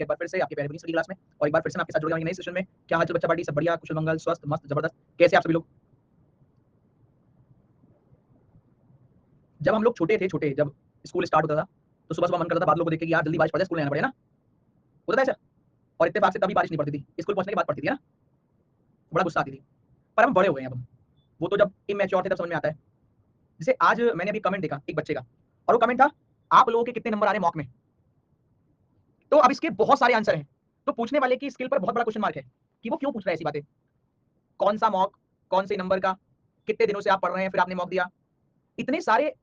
एक बार फिर से आपके प्यारे बनी क्लास में और एक बार फिर से मैं आपके साथ जुड़ गया नई सेशन में। क्या हाल चाल बच्चा पार्टी? सब बढ़िया, कुशल मंगल, स्वस्थ, मस्त, जबरदस्त। कैसे आप सभी लोग? जब हम लोग छोटे जब स्कूल स्टार्ट होता था तो सुबह सुबह मन करता था बादलों को देख के कि यार जल्दी बारिश पड़ जाए, स्कूल आना पड़े ना, होता था ऐसा। और इत्तेफाक से तभी बारिश नहीं पड़ती थी, स्कूल पहुंचने के बाद पड़ती थी ना, बड़ा गुस्सा आती थी। पर हम बड़े हो गए हैं अब। वो तो जब इमेच्योर थे तब समझ में आता है। जैसे आज मैंने अभी कमेंट देखा एक बच्चे का, और वो कमेंट था, आप लोगों के कितने नंबर आ रहे हैं मॉक में। तो अब इसके बहुत सारे आंसर हैं। तो पूछने वाले की स्किल पर बहुत बड़ा क्वेश्चन मार्क है कि वो क्यों पूछ रहा है ऐसी बातें। कौन सा मॉक, कौन से नंबर का, कितने दिनों से आप पढ़ रहे हैं, फिर आपने मॉक दिया। इतने सारे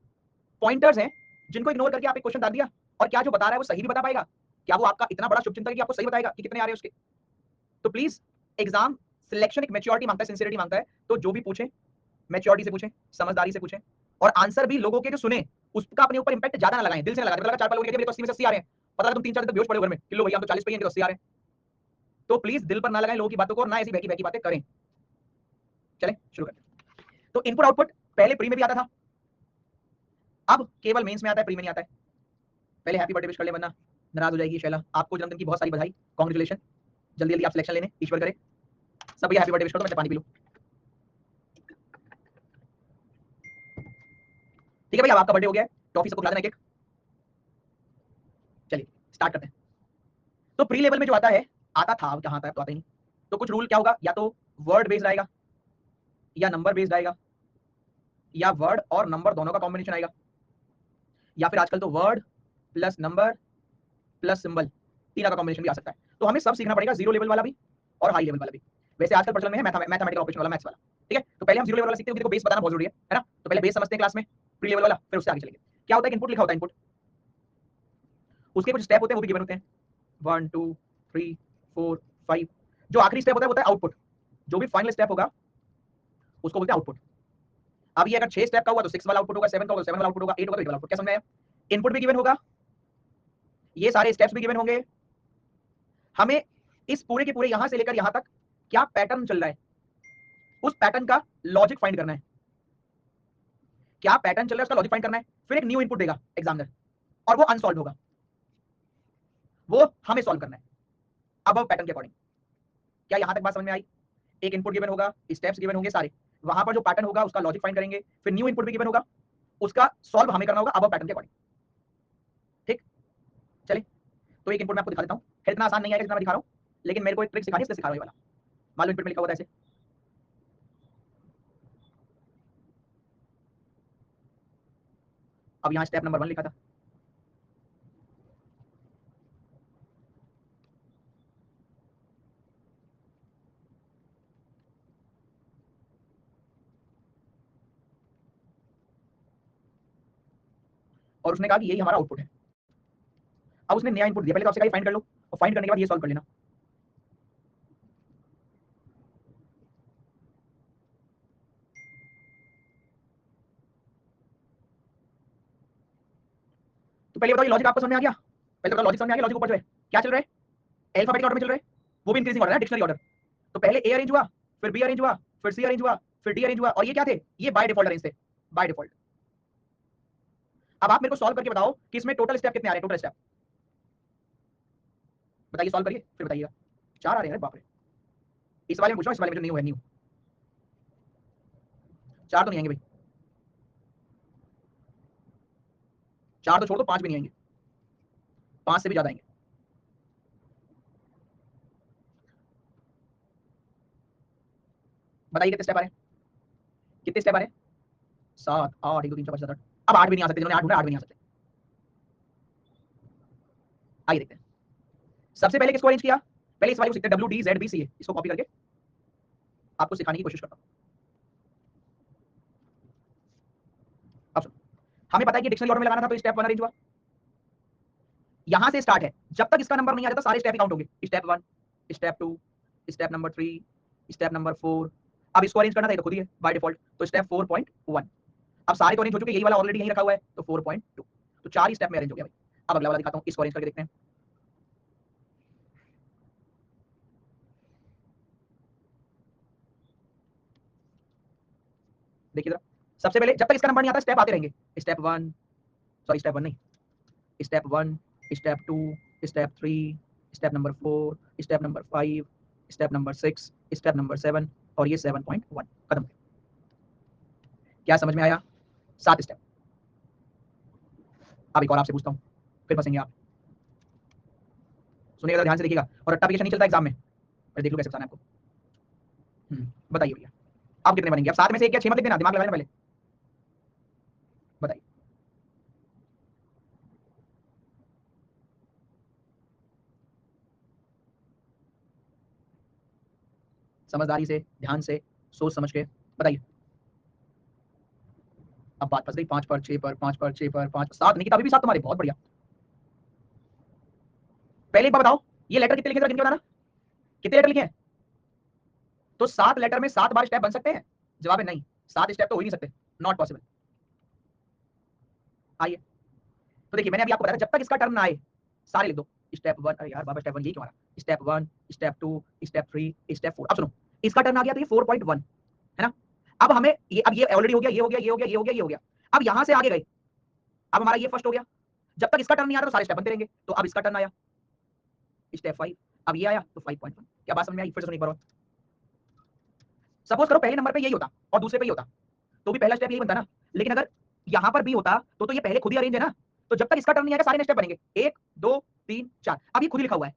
पॉइंटर्स हैं जिनको इग्नोर करके आप एक क्वेश्चन डाल दिया। और क्या जो बता रहा है वो सही भी बता पाएगा? क्या वो आपका इतना बड़ा शुभचिंतक है कि आपको सही बताएगा कि कितने आ रहे हैं उसके? तो प्लीज, एग्जाम सिलेक्शन एक मैच्योरिटी मांगता है, सिंसियरिटी मांगता है। तो जो भी पूछे मैच्योरिटी से पूछें, समझदारी से पूछें, और आंसर भी लोगों के जो सुने उसका अपने ऊपर इंपैक्ट ज्यादा ना लगाएं, दिल से ना लगाएं। पता लगा 4 5 लोग मेरे तो 80 में से 80 आ रहे हैं, पता लगा तुम 3 4 दिन तक बेहोश पड़े हो घर में कि लो भैया हम तो 40 पे हैं, इनके तो 80 आ रहे हैं। तो प्लीज दिल पर ना लगाएं लोगों की बातों को, और ना ऐसी बहकी बहकी बातें करें। चलें शुरू करते। तो इनपुट आउटपुट पहले प्री में भी आता था, अब केवल मेंस में आता है, प्री में नहीं आता है। पहले हैप्पी बर्थडे विश कर ले वरना नाराज हो जाएगी शैला। आपको जन्मदिन की बहुत सारी बधाई, कांग्रेचुलेशन। जल्दी जल्दी आप सिलेक्शन लेने, ईश्वर करे। सब भैया हैप्पी बर्थडे विश कर दो, मैं पानी पी लूं। ठीक है भैया, आपका बर्थडे हो गया है, टॉफी सबको खिला देना एक एक। चलिए स्टार्ट करते हैं। तो प्री लेवल में जो आता है, आता था, अब कहां आता है तो आता ही नहीं। तो कुछ रूल क्या होगा, या तो वर्ड बेस्ड आएगा, या नंबर बेस्ड आएगा, या वर्ड और नंबर दोनों का कॉम्बिनेशन आएगा, या फिर आजकल तो word plus number plus symbol, तीनों का कॉम्बिनेशन भी आ सकता है। तो हमें सब सीखना पड़ेगा, जीरो लेवल वाला भी और हाई लेवल वाला भी। वैसे आजकल प्रचलन में है मैथमेटिकल ऑपरेशन वाला, मैथ्स वाला। ठीक है, तो पहले हम जीरो लेवल वाला सीखते हैं, देखो बेस बताना बहुत जरूरी है ना। तो पहले बेस समझते हैं क्लास में, प्री लेवल वाला, फिर उससे आगे चलेंगे। क्या होता है, इनपुट लिखा होता है, इनपुट, उसके कुछ स्टेप होते हैं, वो भी गिवन होते हैं, 1 2 3 4 5। जो आखिरी स्टेप होता है आउटपुट, जो भी फाइनल स्टेप होगा उसको बोलते हैं आउटपुट। अब ये अगर 6 स्टेप का हुआ तो 6 वाला आउटपुट होगा, 7 का होगा 7 वाला आउटपुट होगा, 8 होगा तो 8 वाला आउटपुट। क्या समझ में आया? इनपुट भी गिवन होगा, ये सारे स्टेप्स भी गिवन होंगे। हमें इस पूरे के पूरे यहां से लेकर यहां तक क्या पैटर्न चल रहा है, उस पैटर्न का लॉजिक फाइंड करना है। क्या पैटर्न चल रहा है उसका लॉजिक फाइंड करना है। फिर एक न्यू इनपुट देगा एग्जामिनर, और वो अनसॉल्व होगा, वो हमें सॉल्व करना है अब पैटर्न के अकॉर्डिंग। क्या यहां तक बात समझ में आई? एक इनपुट गिवन होगा, स्टेप्स गिवन होंगे सारे, वहां पर जो पैटर्न होगा उसका लॉजिक फाइंड करेंगे, फिर न्यू इनपुट भी गिवन होगा, उसका सॉल्व हमें करना होगा अब पैटर्न के अकॉर्डिंग। ठीक, चलिए। तो एक इनपुट मैं आपको दिखा देता हूं, इतना आसान नहीं है जितना मैं दिखा रहा हूं, लेकिन मेरे को एक ट्रिक सिखानी है, इसलिए सिखा रहा हूं ये वाला। मान लो इनपुट में लिखा हुआ था ऐसे, अब यहां स्टेप नंबर 1 लिखा था, और उसने कहा कि यही हमारा आउटपुट है। अब उसने नया इनपुट दिया, पहले तो आपसे कहा फाइंड कर लो, और फाइंड करने के बाद ये सॉल्व कर लेना। तो पहले बताओ ये लॉजिक आपको समझ में आ गया? पहले तो लॉजिक समझ में आ गया। लॉजिक ऊपर जो है क्या चल रहा है, अल्फाबेटिकल ऑर्डर में चल रहा है, वो भी इंक्रीजिंग ऑर्डर है, डिक्शनरी ऑर्डर। तो पहले ए अरेंज हुआ, फिर बी अरेंज हुआ, फिर सी अरेंज हुआ, फिर डी अरेंज हुआ, और ये क्या थे, ये बाय डिफॉल्ट अरेंज थे, बाय डिफॉल्ट। अब आप मेरे को सॉल्व करके बताओ कि इसमें टोटल स्टेप कितने आ रहे हैं, टोटल स्टेप बताइए, सॉल्व करिए फिर बताइएगा। 4 आ रहे हैं, बाप रे। इस वाले में पूछो, इस वाले में जो न्यू है, न्यू 4 तो नहीं आएंगे भाई, 4 तो छोड़ दो, 5 भी नहीं आएंगे, 5 से भी ज्यादा आएंगे। बताइए कितने स्टेप आ रहे हैं, कितने स्टेप आ रहे हैं? 7 8 1 2 3 4 5 7 8। अब 8 भी नहीं आ सकते, जिन्होंने 8 ढूंढा 8 भी नहीं आ सकते। आइए देखते हैं। सबसे पहले किसको अरेंज किया, पहले इस वाले को सीखते हैं, WDZBCA, इसको कॉपी करके आपको सिखाने की कोशिश करता हूं। अब सुनो, हमें पता है कि डिक्शनरी ऑर्डर में लगाना था, तो स्टेप 1 अरेंज हुआ, यहां से स्टार्ट है, जब तक इसका नंबर नहीं आ जाता सारे स्टेप ही काउंट होंगे। Step 1, step 2, step number 3, step number 4। अब इसको अरेंज करना था, ये तो खुद ही है बाय डिफॉल्ट, तो स्टेप 4.1। अब सारे तो अरेंज हो चुके, यही वाला ऑलरेडी यहीं रखा हुआ है, तो 4.2। तो 4 ही स्टेप में अरेंज हो गया भाई। अब अगला वाला दिखाता हूं, इसको अरेंज करके देखते हैं। देखिए जरा, सबसे पहले जब तक इसका नंबर नहीं आता स्टेप आते रहेंगे। स्टेप 1, सॉरी स्टेप 1 नहीं, step 1, step 2, step 3, step number 4, step number 5, step number 6, step number 7 और ये 7.1 खत्म। क्या समझ में आया? 7 स्टेप। अब एक और आपसे पूछता हूं, फिर फंसेंगे आप। सुनिएगा, ध्यान से देखिएगा, और रट्टा एप्लीकेशन नहीं चलता एग्जाम में। मैं देख लूं कैसे बताना है आपको। बताइए भैया, आप कितने बनेंगे? आप 7 में से 1 या 6 मत लिख देना, दिमाग लगाना पहले। बताइए। समझदारी से, ध्यान से, सोच समझ के बताइए। अब बात फंस गई 5 पर 6 पर 5 पर 6 पर 5 7 नहीं, अभी भी 7 तुम्हारे, बहुत बढ़िया। पहले एक बार बताओ, ये लेटर कितने लिखे जरा गिन के बताना, कितने लेटर लिखे हैं? तो 7 लेटर में 7 बार स्टेप बन सकते हैं? जवाब है नहीं, 7 स्टेप तो हो ही नहीं सकते, नॉट पॉसिबल। आइए, तो देखिए मैंने अभी आपको बताया जब तक इसका टर्म ना आए सारे लिख दो। स्टेप 1, अरे यार बाबा स्टेप 1 ये क्यों आ रहा? Step 1, step 2, step 3, step 4। अब सुनो, इसका टर्न आ गया तो ये 4.1 है ना। अब हमें ये, अब ये ऑलरेडी हो गया, ये हो गया, ये हो गया, ये हो गया, ये हो गया। अब यहां से आगे गए, अब हमारा ये फर्स्ट हो गया। जब तक इसका टर्न नहीं आता तो सारे स्टेप बनते रहेंगे। तो अब इसका टर्न आया स्टेप 5, अब ये आया तो 5.1। क्या बात समझ में आई? फिर से सुनिए एक बार और। सपोज करो पहले नंबर पे यही होता और दूसरे पे ही होता, तो भी पहला स्टेप यही बनता ना। लेकिन अगर यहां पर बी होता तो ये पहले खुद ही अरेंज है ना। तो जब तक इसका टर्न नहीं आएगा सारे स्टेप बनेंगे, 1 2 3 4। अब ये खुद ही लिखा हुआ है,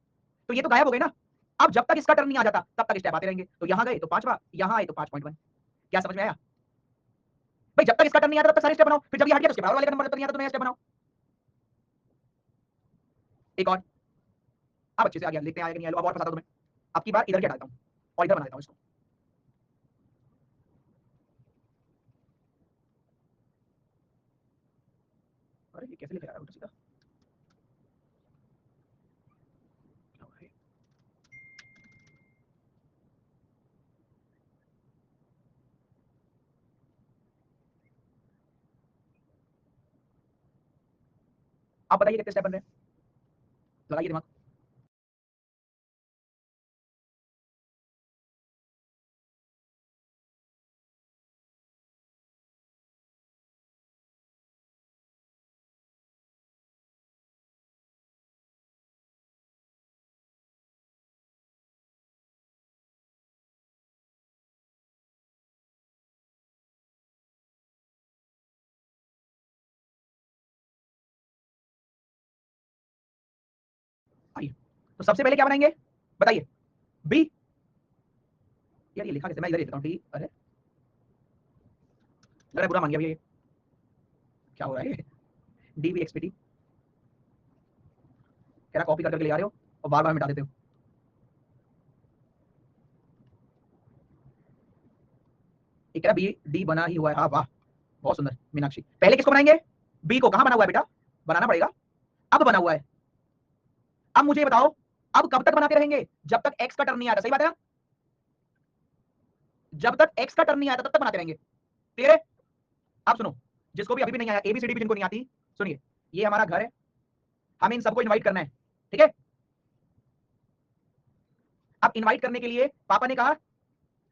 तो ये तो गायब हो गए ना। अब जब तक इसका टर्न नहीं आ जाता तब तक स्टेप आते रहेंगे। तो यहां गए तो 5वां, यहां आए तो 5.1। क्या समझ में आया भाई? जब तक इसका टर्न नहीं आता तब तक सारे स्टेप बनाओ, फिर जब ये हट गया तो उसके बराबर वाले का नंबर जब तक नहीं आता तो नया स्टेप बनाओ। एक और, अब अच्छे से आ गया, लिखते हैं आएगा नहीं आएगा, अब और फंसाता हूं तुम्हें। अब की बार इधर क्या डालता हूं और इधर बना देता हूं इसको। अरे ये कैसे लिखा यार उल्टा सीधा? क्या हो रहा है? आप बताइए कितने स्टेप बन रहे हैं, लगाइए दिमाग। आइए, तो सबसे पहले क्या बनाएंगे बताइए? बी। यार ये लिखा कैसे? मैं इधर ही लिखता हूं। डी, अरे लग रहा है बुरा मान गया भैया ये। क्या हो रहा है? डी बी एक्सपीटी कह रहा कॉपी कर करके ले आ रहे हो और बार बार मिटा देते हो। एक कह रहा बी डी बना ही हुआ है। हाँ वाह, बहुत सुंदर मीनाक्षी। पहले किसको बनाएंगे? बी को। कहां बना हुआ है बेटा? बनाना पड़ेगा। अब बना हुआ है। अब मुझे बताओ, अब कब तक बनाते रहेंगे? जब तक एक्स का टर्न नहीं आता। सही बात है ना? जब तक एक्स का टर्न नहीं आता तब तक बनाते रहेंगे। क्लियर है? आप सुनो, जिसको भी अभी भी नहीं आया, एबीसीडी भी जिनको नहीं आती, सुनिए, ये हमारा घर है, हमें इन सबको इनवाइट करना है, ठीक है? अब इनवाइट करने के लिए पापा ने कहा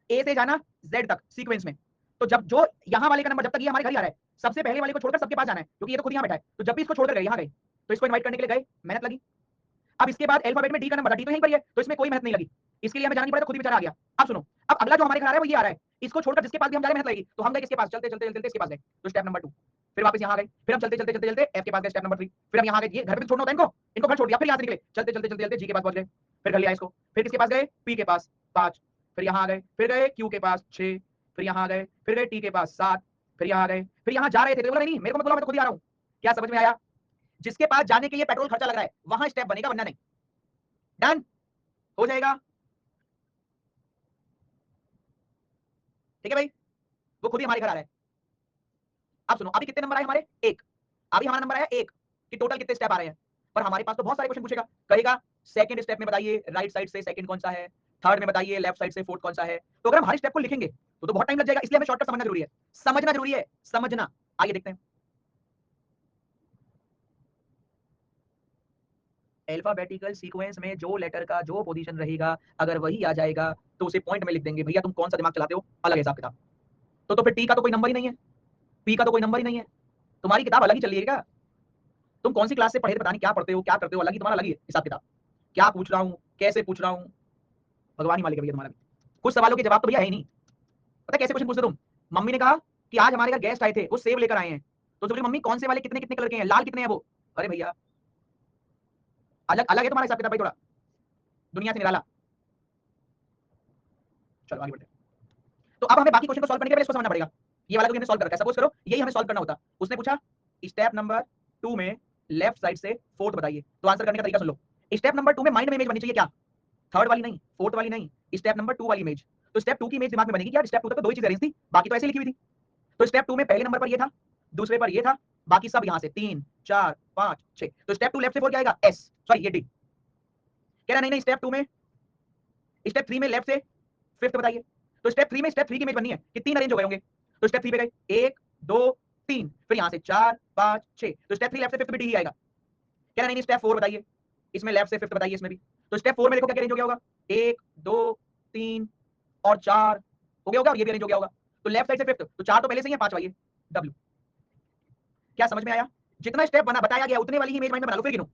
ए से जाना जेड तक सीक्वेंस में। तो जब जो यहाँ वाले का नंबर, जब तक ये हमारे घर ही आ रहा है, सबसे पहले वाले को छोड़कर सबके पास जाना है, क्योंकि ये तो खुद यहाँ बैठा है। तो जब भी इसको छोड़कर गए, यहाँ गए, तो इसको इनवाइट करने के लिए गए, मेहनत लगी। अब इसके बाद अल्फाबेट में डी का नंबर था, डी तो यहीं पर ही है, तो इसमें कोई मेहनत नहीं लगी। इसके लिए हमें जाना नहीं पड़ा, तो खुद ही बेचारा आ गया। अब सुनो, अब अगला जो हमारे घर आ रहा है वो ये आ रहा है, इसको छोड़कर जिसके पास भी हम जा रहे हैं मेहनत लगेगी, तो हम गए किसके पास? चलते चलते चलते चलते इसके पास गए, तो स्टेप नंबर 2। फिर वापस यहाँ गए, फिर हम चलते चलते चलते चलते एफ के पास गए, स्टेप नंबर 3। फिर हम यहाँ गए, ये घर पे तो छोड़ना होता है इनको, इनको घर छोड़ दिया, फिर यहाँ से निकले, चलते चलते चलते चलते जी के पास पहुंच गए, फिर घर लिया इसको, फिर किसके पास गए? पी के पास 5, फिर यहाँ गए, फिर गए क्यू के पास 6, फिर यहाँ गए, फिर गए टी के पास 7, फिर यहाँ गए, फिर यहाँ जा रहे थे तो बोला नहीं मेरे को मत बोलो, मैं तो खुद ही आ रहा हूँ। क्या समझ में आया? जिसके पास जाने के लिए पेट्रोल खर्चा लग रहा है वहां स्टेप बनेगा, वरना नहीं। डन हो जाएगा, ठीक है भाई? वो खुद ही हमारे घर आ रहा है। अब सुनो, अभी कितने नंबर आए हमारे? 1। अभी हमारा नंबर आया 1 कि टोटल कितने स्टेप आ रहे हैं। पर हमारे पास तो बहुत सारे क्वेश्चन पूछेगा, कहेगा सेकंड स्टेप में बताइए राइट साइड से सेकंड कौन सा है, थर्ड में बताइए लेफ्ट साइड से फोर्थ कौन सा है। तो अगर हम हर स्टेप को लिखेंगे तो बहुत टाइम लग जाएगा, इसलिए हमें शॉर्टकट समझना जरूरी है। समझना जरूरी है, समझना। आइए देखते हैं। अल्फाबेटिकल सीक्वेंस में जो लेटर का जो पोजीशन रहेगा, अगर वही आ जाएगा तो उसे पॉइंट में लिख देंगे। भैया तुम कौन सा दिमाग चलाते हो, अलग हिसाब किताब। तो फिर टी का तो कोई नंबर ही नहीं है, पी का तो कोई नंबर ही नहीं है। तुम्हारी किताब अलग ही चल रही है क्या? तुम कौन सी क्लास से पढ़े थे, पता नहीं क्या पढ़ते हो क्या करते हो, अलग ही तुम्हारा अलग ही हिसाब किताब। क्या पूछ रहा हूं, कैसे पूछ रहा हूं, भगवान ही मालिक है भैया तुम्हारा भी। कुछ सवालों के जवाब तो भैया है ही नहीं। पता कैसे क्वेश्चन पूछते तुम? मम्मी ने कहा कि आज हमारे घर गेस्ट आए थे, वो सेब लेकर आए हैं, तो बोली मम्मी कौन से वाले कितने कितने कलर के हैं, लाल कितने हैं वो? अरे भैया अलग अलग है तुम्हारा हिसाब किताब भाई थोड़ा, दुनिया से निराला। चलो आगे बढ़ते हैं। तो अब हमें बाकी क्वेश्चन को सॉल्व करने के लिए इसको समझना पड़ेगा। ये वाला क्वेश्चन सॉल्व कर रखा है, सपोज करो यही हमें सॉल्व करना होता। उसने पूछा स्टेप नंबर 2 में लेफ्ट साइड से फोर्थ बताइए, तो आंसर करने का तरीका सुन लो। स्टेप नंबर 2 में माइंड में इमेज बननी चाहिए, क्या? थर्ड वाली नहीं, फोर्थ वाली नहीं, स्टेप नंबर 2 वाली इमेज। तो स्टेप 2 की इमेज दिमाग में बनेगी कि यार स्टेप 2 तक तो दो ही चीजें अरेंज थी, बाकी तो ऐसे लिखी हुई थी। तो स्टेप 2 में पहले नंबर पर ये था, दूसरे पर ये था, बाकी सब यहां से 3 4 5 6। तो स्टेप 2 लेफ्ट से फोर्थ क्या आएगा? एस, सॉरी ये डी। कह रहा नहीं नहीं, स्टेप 2 में, स्टेप 3 में लेफ्ट से फिफ्थ बताइए। तो स्टेप 3 में स्टेप 3 की इमेज बननी है कि 3 अरेंज हो गए होंगे। तो स्टेप 3 पे गए 1 2 3, फिर यहां से 4 5 6। तो स्टेप 3 लेफ्ट से फिफ्थ भी डी ही आएगा। कह रहा नहीं स्टेप 4 बताइए, इसमें लेफ्ट से फिफ्थ बताइए इसमें भी। तो स्टेप 4 में देखो क्या अरेंज हो गया होगा, 1 2 3 और 4 हो गया होगा, और ये भी अरेंज हो गया होगा। तो लेफ्ट साइड से फिफ्थ, तो 4 तो पहले से ही है, 5 आइए डब्ल्यू। क्या समझ में आया? जितना स्टेप बना बताया गया उतने वाली ही इमेज माइंड में बना लो, फिर गिनो।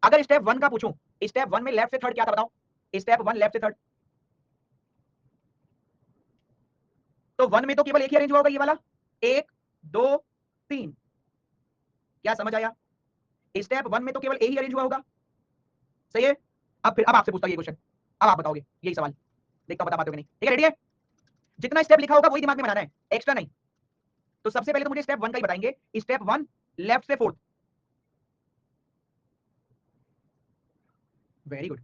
अगर स्टेप 1 का पूछूं, स्टेप 1 में लेफ्ट से थर्ड क्या था बताओ? स्टेप 1 लेफ्ट से थर्ड, तो 1 में तो केवल एक ही अरेंज हुआ होगा, ये वाला 1 2 3। क्या समझ आया? स्टेप 1 में तो केवल ए ही अरेंज हुआ होगा, सही है। अब फिर अब आपसे पूछता हूं ये क्वेश्चन, अब आप बताओगे यही सवाल, देखता हूं बता पाते हो कि नहीं। ठीक है, रेडी है? जितना स्टेप लिखा होगा वही दिमाग में बनाना है, एक्स्ट्रा नहीं। तो सबसे पहले तो मुझे स्टेप 1 का ही बताएंगे, स्टेप 1 लेफ्ट से फोर्थ। वेरी गुड,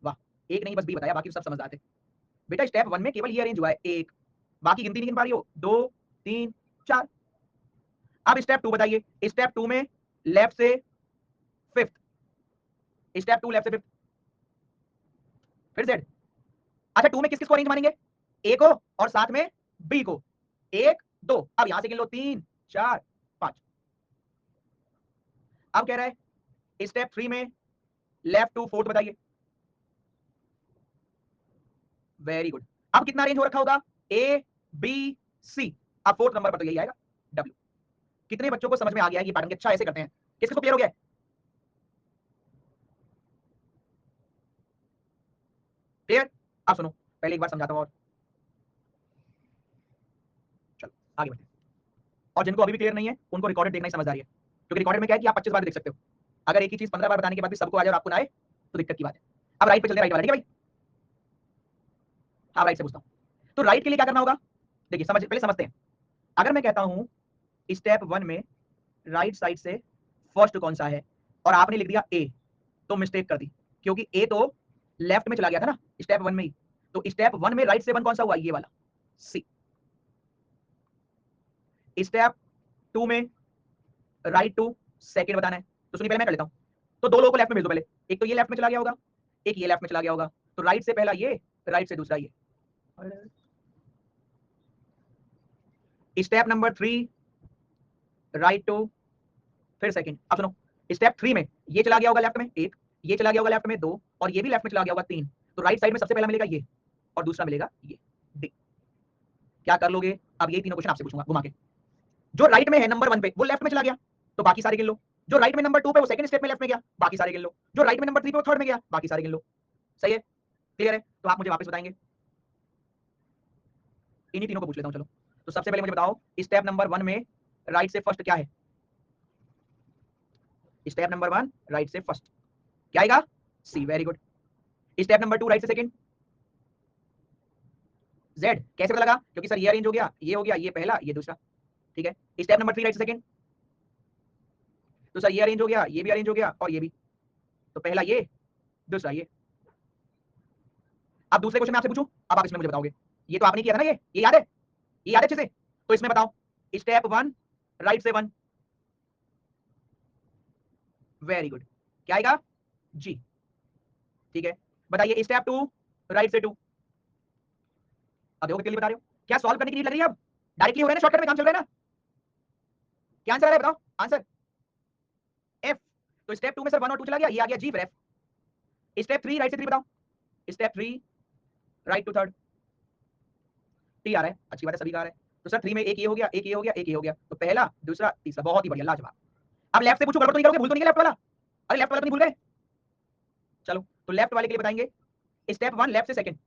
वाह। एक नहीं बस बी बताया, बाकी सब समझ आते। बेटा स्टेप 1 में केवल ये अरेंज हुआ है एक, बाकी गिनती नहीं गिन पा रही हो, 2 3 4। अब स्टेप 2 बताइए, स्टेप 2 में लेफ्ट से फिफ्थ, स्टेप 2 लेफ्ट से फिफ्थ, फिर जेड। अच्छा 2 में किस किस को अरेंज मानेंगे? ए को और साथ में बी को, 1 2। अब यहां से गिन लो 3 4 5। अब कह रहा है स्टेप 3 में लेफ्ट टू फोर्थ बताइए। Very good. अब कितना अरेंज हो रखा होगा? A B C. अब फोर्थ नंबर पर तो यही आएगा डब्ल्यू। कितने बच्चों को समझ में आ गया है ये पैटर्न? अच्छा ऐसे करते हैं, किस किसको क्लियर हो गया है? क्लियर? अब सुनो, पहले एक बार समझाता हूं और चलो आगे बढ़ते हैं। और जिनको अभी भी क्लियर नहीं है उनको रिकॉर्डेड देखना ही समझदारी है, क्योंकि रिकॉर्डेड में क्या है कि आप 25 बार देख सकते हो। अगर एक ही चीज 15 बार बताने के बाद भी सबको आ जाए और आपको ना आए तो दिक्कत की बात है। अब राइट पे चलते हैं, राइट वाला, ठीक है भाई? हाँ राइट से पूछता हूं। तो राइट के लिए क्या करना होगा? देखिए समझ, पहले समझते हैं। अगर मैं कहता हूं स्टेप 1 में राइट साइड से फर्स्ट कौन सा है, और आपने लिख दिया ए, तो मिस्टेक कर दी, क्योंकि ए तो लेफ्ट में चला गया था ना स्टेप 1 में ही। तो स्टेप 1 में राइट से 1 कौन सा हुआ? ये वाला सी। स्टेप 2 में राइट टू सेकंड बताना है, तो सुनिए पहले मैं कर लेता हूं। तो दो लोगों को लेफ्ट में भेज दो पहले, एक तो ये लेफ्ट में चला गया होगा, एक ये लेफ्ट में चला गया होगा। तो राइट से पहला ये, राइट से दूसरा ये। स्टेप नंबर 3 राइट टू फिर सेकंड। अब सुनो, स्टेप 3 में ये चला गया होगा लेफ्ट में एक, ये चला गया होगा लेफ्ट में 2, और ये भी लेफ्ट में चला गया होगा 3। तो राइट साइड में सबसे पहला मिलेगा ये, और दूसरा मिलेगा ये डी। क्या कर लोगे? अब ये तीनों क्वेश्चन आपसे पूछूंगा घुमा के। जो राइट में है नंबर 1 पे वो लेफ्ट में चला गया, तो बाकी सारे गिन लो। जो राइट में नंबर 2 पे वो सेकंड स्टेप में लेफ्ट में गया, बाकी सारे गिन लो। जो राइट में नंबर 3 पे वो थर्ड में गया, बाकी सारे गिन लो। सही है? क्लियर है? तो आप मुझे वापस बताएंगे, इन्हीं तीनों को पूछ लेता हूं चलो। तो सबसे पहले मुझे बताओ स्टेप नंबर 1 में राइट से फर्स्ट क्या है? स्टेप नंबर 1 राइट से फर्स्ट क्या आएगा? C. Very good. Step number 2 right से सेकंड जेड। कैसे पता लगा? क्योंकि सर ये अरेंज हो गया, ये हो गया, ये पहला ये दूसरा। ठीक है। स्टेप नंबर 3 राइट से सेकंड, तो सर ये अरेंज हो गया, ये भी अरेंज हो गया, और ये भी। तो पहला ये, दूसरा ये। अब दूसरे क्वेश्चन में आपसे पूछूं, अब आप इसमें मुझे बताओगे। ये तो आपने किया था ना, ये याद है? ये याद है अच्छे से? तो इसमें बताओ स्टेप 1 राइट से 1। Very good. क्या आएगा? जी। ठीक है। बताइए स्टेप 2 राइट से 2। अब देखो कितनी बता रहे हो, क्या सॉल्व करने की नीड लग रही है? अब डायरेक्टली हो रहा है ना, शॉर्टकट में काम चल रहा है ना। क्या आंसर आ रहा है बताओ? Answer F. तो स्टेप 2 में सर 1 और 2 चला गया, ये आ गया जी फिर एफ। स्टेप 3 राइट से 3 बताओ। Step 3 right to third, T आ रहा है, अच्छी बात है, सभी का आ रहा है। तो सर 3 में एक ये हो गया, एक ये हो गया, एक ये हो गया, तो पहला दूसरा तीसरा, बहुत ही बढ़िया, लाजवाब। अब लेफ्ट से पूछो, गड़बड़ तो नहीं करोगे? भूल तो नहीं गए लेफ्ट वाला? अरे लेफ्ट वाला तो नहीं भूल गए? चलो तो लेफ्ट वाले के लिए बताएंगे स्टेप 1 लेफ्ट से second.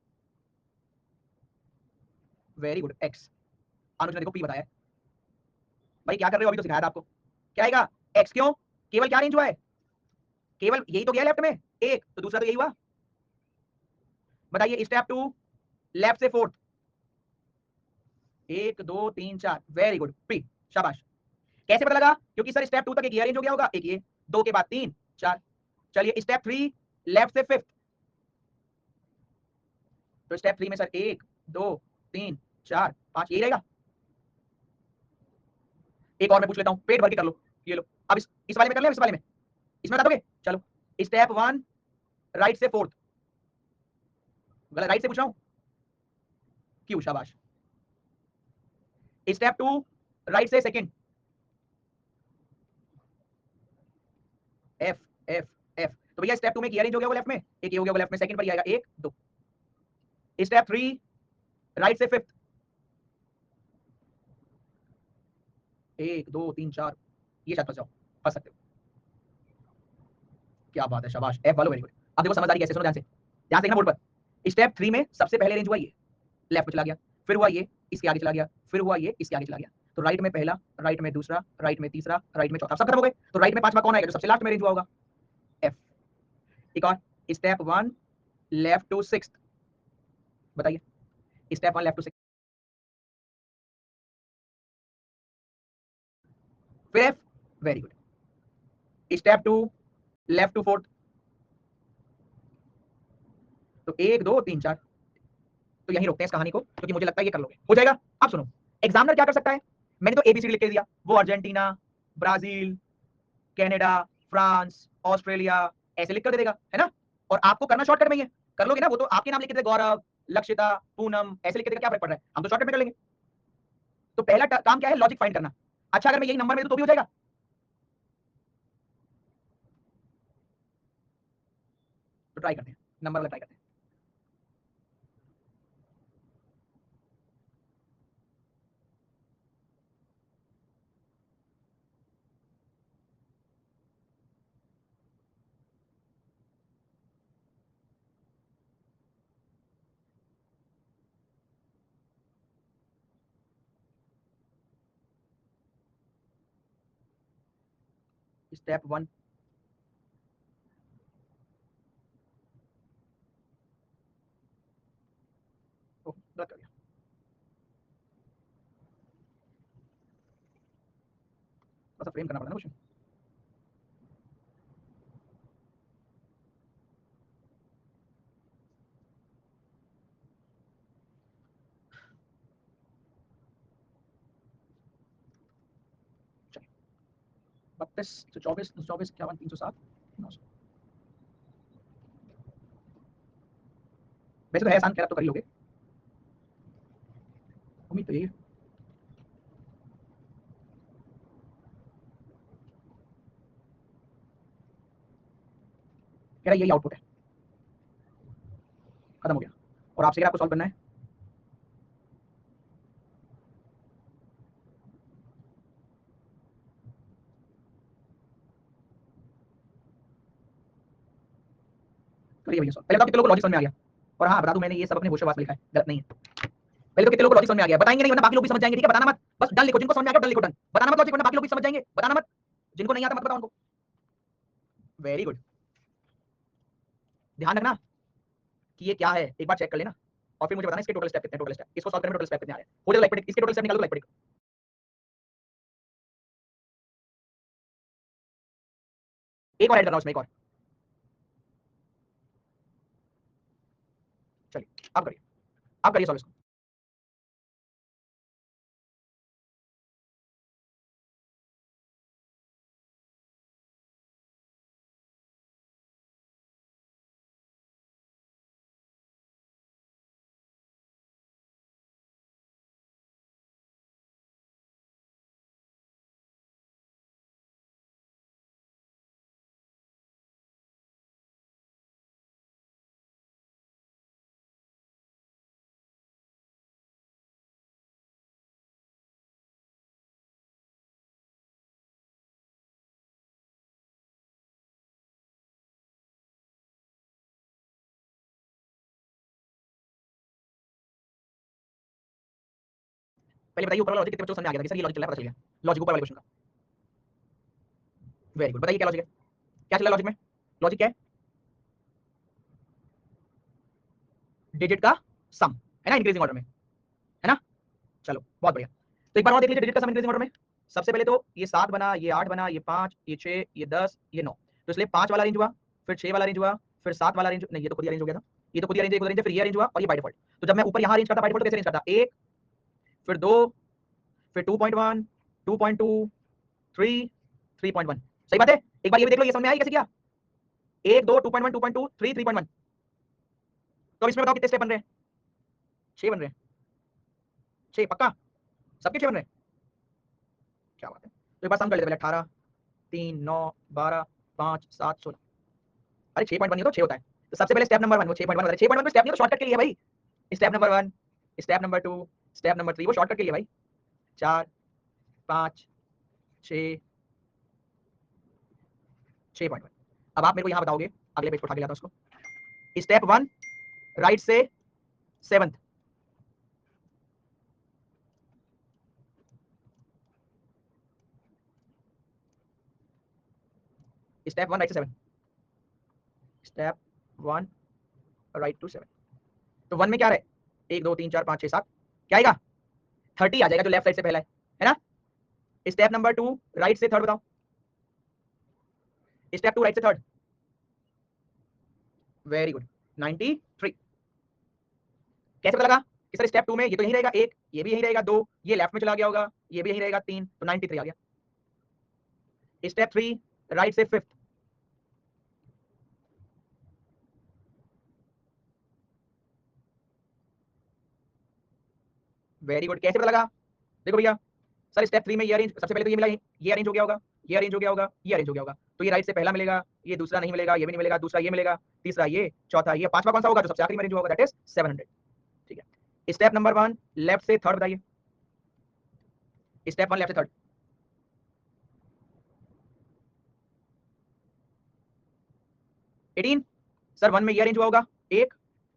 Very good X. Anuj ने देखो पी बताया भाई, क्या कर रहे हो, अभी तो सिखाया था आपको। क्या आएगा एक्स, क्यों केवल क्या रेंज हुआ है, केवल यही तो गया लेफ्ट में एक, तो दूसरा तो यही हुआ। बताइए स्टेप 2 लेफ्ट से फोर्थ, 1 2 3 4, वेरी गुड पी, शाबाश। कैसे पता लगा, क्योंकि सर स्टेप 2 तक एक ये अरेंज हो गया होगा, एक ये, 2 के बाद 3 4। चलिए स्टेप 3 लेफ्ट से फिफ्थ, तो स्टेप 3 में सर 1 2 3 4 5 यही रहेगा। एक और मैं पूछ लेता हूं, पेट भर के कर लो, ये लो। अब इस वाले में कर ले, इस वाले में, इसमें बता दोगे। चलो स्टेप 1 राइट से फोर्थ, गलत, राइट से पूछ रहा हूं, क्यों, शाबाश। स्टेप 2 राइट से सेकंड, एफ एफ एफ, तो भैया स्टेप 2 में एक अरेंज हो गया वो लेफ्ट में, एक ये हो गया वो लेफ्ट में, सेकंड पर ही आएगा 1 2। स्टेप 3 राइट से फिफ्थ, 1 2 3 4, ये शायद फंस जाओ, फंस सकते हो। क्या बात है, शाबाश एफ वालों, वेरी गुड। अब देखो समझदारी कैसे, सुनो ध्यान से, ध्यान से देखना बोर्ड पर। स्टेप 3 में सबसे पहले रेंज हुआ ये, लेफ्ट में चला गया, फिर हुआ ये इसके आगे चला गया, फिर हुआ ये इसके आगे चला गया, तो राइट में पहला, राइट में दूसरा, राइट में तीसरा, राइट में चौथा, सब खत्म हो गए। तो राइट में पांचवा कौन आएगा, जो सबसे लास्ट में रेंज हुआ होगा, एफ। एक और स्टेप 1 लेफ्ट टू सिक्स्थ, बताइए स्टेप 1 लेफ्ट टू सिक्स्थ, फिर F, very good. Step 2 left to fourth, तो 1 2 3 4, तो यहीं रोकते हैं इस कहानी को, क्योंकि मुझे लगता है ये कर लोगे, हो जाएगा। अब सुनो, एग्जामिनर क्या कर सकता है, मैंने तो एबीसी लिख के दिया, वो Argentina, Brazil, Canada, France, Australia ऐसे लिख कर दे देगा, है ना। और आपको करना शॉर्टकट में ही है, कर लोगे ना, वो तो आपके नाम लिख के दे, गौरव, लक्षिता, पूनम ऐसे लिख के देगा, क्या फर्क पड़ रहा है, हम तो शॉर्टकट में कर लेंगे। तो पहला काम क्या है, लॉजिक फाइंड करना। अच्छा अगर मैं यही नंबर में दूं तो भी हो जाएगा, तो ट्राई करते हैं, नंबर वाला ट्राई करते हैं। स्टेप 1, गलत कर दिया, बस फ्रेम करना पड़ेगा ना कुछ। चलिए 32 124 224 51 307 900, वैसे तो है आसान, खैर आप तो कर ही लोगे, उम्मीद तो यही है। कह रहा यही आउटपुट है, खत्म हो गया। और आपसे अगर आपको सॉल्व करना है, करिए भैया सॉल्व। पहले बताओ कितने लोगों को लॉजिक समझ में आ गया। और हाँ बता दूं, मैंने ये सब अपने होशोबाज में लिखा है, गलत नहीं है। पहले तो कितने लोगों को लॉजिक समझ में आ गया, बताएंगे नहीं वरना बाकी लोग भी समझ जाएंगे, ठीक है, बताना मत, बस डन लिखो, जिनको समझ में आ गया डन लिखो, डन, बताना मत लॉजिक, वरना बाकी लोग भी समझ जाएंगे, बताना मत, जिनको नहीं आता मत बताओ उनको। वेरी गुड, ध्यान रखना कि ये क्या है, एक बार चेक कर लेना, और फिर मुझे बताना इसके टोटल स्टेप कितने, टोटल स्टेप इसको सॉल्व करने में टोटल स्टेप कितने आ रहे हैं, हो जाए लाइक इसके टोटल स्टेप निकाल दो लाइक। एक और ऐड कर रहा हूं इसमें, एक और, चलिए अब करिए, अब करिए सॉल्व इसको। पहले बताइए ऊपर वाला लॉजिक कितने बच्चों को समझ आ गया था कि सर ये लॉजिक चल रहा है, पता चल गया लॉजिक ऊपर वाले क्वेश्चन का। वेरी गुड, बताइए क्या लॉजिक है, क्या चल रहा है लॉजिक में? लॉजिक क्या है? डिजिट का सम है ना, इंक्रीजिंग ऑर्डर में, है ना। चलो बहुत बढ़िया। तो एक बार और देख लीजिए डिजिट का सम इंक्रीजिंग ऑर्डर में। सबसे पहले तो ये 7 बना, ये 8 बना, ये 5, ये 6, ये 10, ये 9। तो इसलिए 5 वाला रेंज हुआ, फिर 6 वाला रेंज हुआ, फिर 7 वाला रेंज, नहीं ये तो खुद ही अरेंज हो गया था, ये तो खुद ही अरेंज है, फिर ये अरेंज हुआ और ये बाय डिफॉल्ट। तो जब मैं ऊपर यहां अरेंज करता बाय डिफॉल्ट तो कैसे अरेंज करता? 1, फिर 2, फिर 2.1, 2.2, 3, 3.1। सही बात है। एक बार ये भी देख लो, ये समझ में आई कैसे किया? 1, 2, 2.1, 2.2, 3, 3.1। तो अब इसमें बताओ कितने स्टेप बन रहे हैं? 6 बन रहे हैं। 6 पक्का? सबके 6 बन रहे हैं? क्या बात है। तो एक बार सम कर लेते हैं। 18, 3, 9, 12, 5, 7, 16। अरे 6 पॉइंट 1 तो 6 होता है। तो सबसे पहले स्टेप नंबर 1 वो 6.1 होता है। 6.1 में स्टेप नहीं तो शॉर्टकट के लिए भाई। Step number 1, step number 2, step number 3 वो शॉर्टकट के लिए भाई। 4, 5, 6, 6.1। अब आप मेरे को यहां बताओगे, अगले पेज पर उठा के लाता हूं उसको। स्टेप 1 राइट से 7th, स्टेप 1 राइट से 7, स्टेप 1 राइट टू 7। तो 1 में क्या है? 1, 2, 3, 4, 5, 6, 7 क्या आएगा? 30 आ जाएगा जो लेफ्ट साइड से पहला है ना। स्टेप नंबर 2 राइट से 3rd बताओ। स्टेप 2 राइट से 3rd, वेरी गुड, 93। कैसे पता लगा कि सर स्टेप 2 में ये तो यहीं रहेगा 1, ये भी यहीं रहेगा 2, ये लेफ्ट में चला गया होगा, ये भी यहीं रहेगा 3, तो 93 आ गया। स्टेप 3 राइट से 5th, वेरी गुड। कैसे पता लगा? देखो भैया, सर स्टेप 3 में ये अरेंज, सबसे पहले तो ये मिला, ये अरेंज हो गया होगा, ये अरेंज हो गया होगा, ये अरेंज हो गया होगा। तो ये राइट से पहला मिलेगा, ये दूसरा नहीं मिलेगा, ये भी नहीं मिलेगा, दूसरा ये मिलेगा, तीसरा ये, चौथा ये, पांचवा कौन सा होगा? जो सबसे आखिरी में अरेंज होगा, दैट इज 700। ठीक है। स्टेप नंबर 1 लेफ्ट से 3rd बताइए। स्टेप 1 लेफ्ट से 3rd, 18। सर 1 में ये अरेंज हुआ होगा, 1,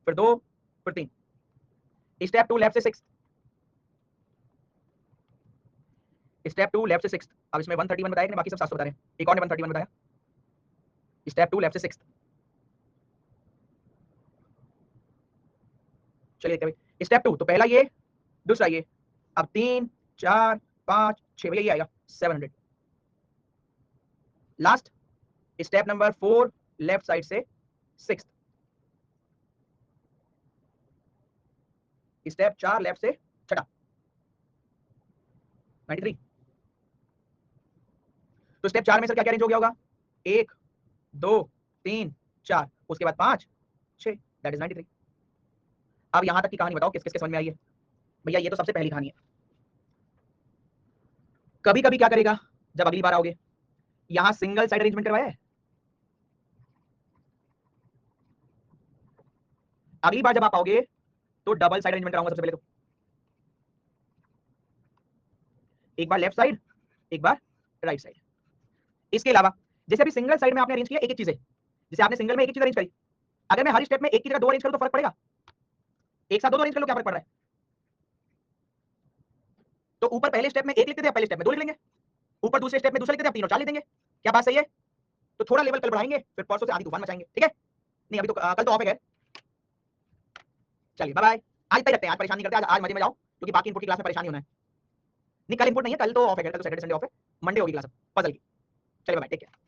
फिर 2, फिर 3। स्टेप 2 लेफ्ट से 6, स्टेप 2 लेफ्ट से 6। अब इसमें 131 बताया कि बाकी सब 700 बता रहे हैं, एक और ने 131 बताया। स्टेप 2 लेफ्ट से 6, चलिए देखते हैं। स्टेप 2 तो पहला ये, दूसरा ये, अब 3, 4, 5, 6 भैया ये आएगा 700। Last step number 4 left side से 6, स्टेप 4 लेफ्ट से छठा, 93। तो स्टेप 4 में सर क्या क्या अरेंज हो गया होगा? 1, 2, 3, 4, उसके बाद 5, 6, दैट इज 93। अब यहां तक की कहानी बताओ किस किस के समझ में आई है? भैया ये तो सबसे पहली कहानी है। कभी कभी क्या करेगा जब अगली बार आओगे, यहां सिंगल साइड अरेंजमेंट करवाया है। अगली बार जब आप आओगे तो डबल साइड अरेंजमेंट कराऊंगा सबसे पहले तो। एक बार लेफ्ट साइड, एक बार राइट साइड। इसके अलावा जैसे अभी सिंगल साइड में आपने अरेंज किया एक एक चीजें, जैसे आपने सिंगल में एक एक चीज अरेंज करी, अगर मैं हर स्टेप में एक की जगह दो अरेंज करूं तो फर्क पड़ेगा? एक साथ दो अरेंज कर लो, क्या फर्क पड़ रहा है? तो ऊपर पहले स्टेप में एक लिखते थे, पहले स्टेप में दो लिख लेंगे, ऊपर दूसरे स्टेप में दूसरा लिखते थे, अब 3 और 4 लिख देंगे। क्या बात सही है? तो थोड़ा लेवल कल बढ़ाएंगे, फिर परसों से आधी तूफान मचाएंगे, ठीक है? नहीं अभी तो कल तो ऑफ है। चलिए बाय बाय। आज तक रखते हैं, आज परेशान नहीं करते, आज मजे में जाओ, क्योंकि बाकी इनपुट की क्लास में परेशानी होना है। नहीं कल इनपुट नहीं है, कल तो ऑफ है, कल तो सैटरडे संडे ऑफ है, मंडे होगी क्लास पजल की। चलिए बाय, टेक केयर।